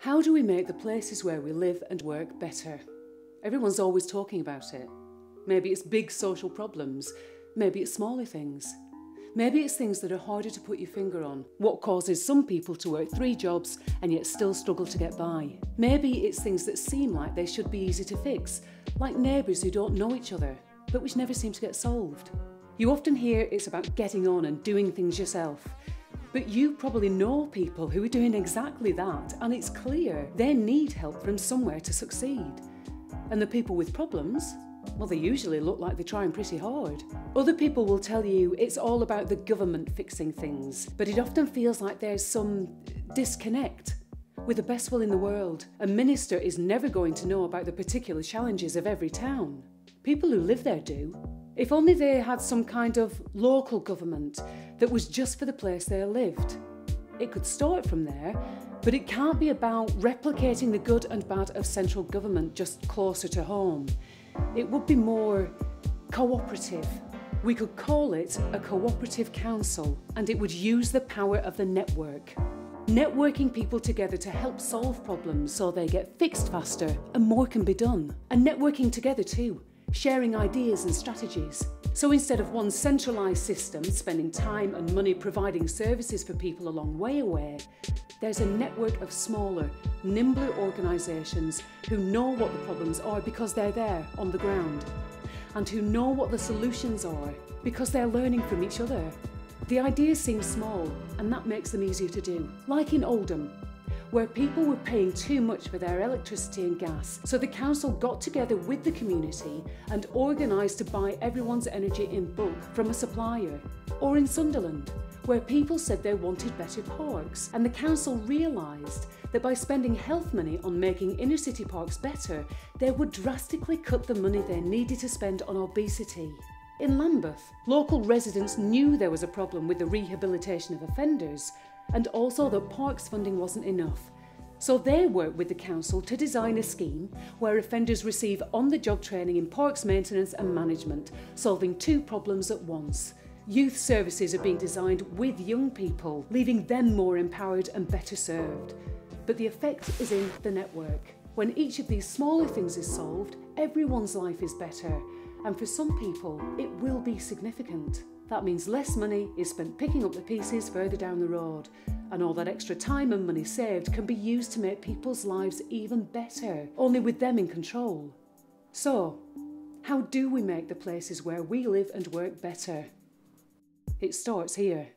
How do we make the places where we live and work better? Everyone's always talking about it. Maybe it's big social problems. Maybe it's smaller things. Maybe it's things that are harder to put your finger on. What causes some people to work 3 jobs and yet still struggle to get by? Maybe it's things that seem like they should be easy to fix, like neighbours who don't know each other, but which never seem to get solved. You often hear it's about getting on and doing things yourself. But you probably know people who are doing exactly that, and it's clear they need help from somewhere to succeed. And the people with problems, well, they usually look like they're trying pretty hard. Other people will tell you it's all about the government fixing things, but it often feels like there's some disconnect. With the best will in the world, a minister is never going to know about the particular challenges of every town. People who live there do. If only they had some kind of local government that was just for the place they lived. It could start from there, but it can't be about replicating the good and bad of central government just closer to home. It would be more cooperative. We could call it a cooperative council, and it would use the power of the network. Networking people together to help solve problems so they get fixed faster and more can be done. And networking together too, sharing ideas and strategies. So instead of one centralised system spending time and money providing services for people a long way away, there's a network of smaller, nimbler organisations who know what the problems are because they're there on the ground, and who know what the solutions are because they're learning from each other. The ideas seem small, and that makes them easier to do. Like in Oldham, where people were paying too much for their electricity and gas, so the council got together with the community and organised to buy everyone's energy in bulk from a supplier. Or in Sunderland, where people said they wanted better parks, and the council realised that by spending health money on making inner city parks better, they would drastically cut the money they needed to spend on obesity. In Lambeth, local residents knew there was a problem with the rehabilitation of offenders, and also that parks funding wasn't enough. So they worked with the council to design a scheme where offenders receive on-the-job training in parks maintenance and management, solving 2 problems at once. Youth services are being designed with young people, leaving them more empowered and better served. But the effect is in the network. When each of these smaller things is solved, everyone's life is better. And for some people, it will be significant. That means less money is spent picking up the pieces further down the road, and all that extra time and money saved can be used to make people's lives even better, only with them in control. So, how do we make the places where we live and work better? It starts here.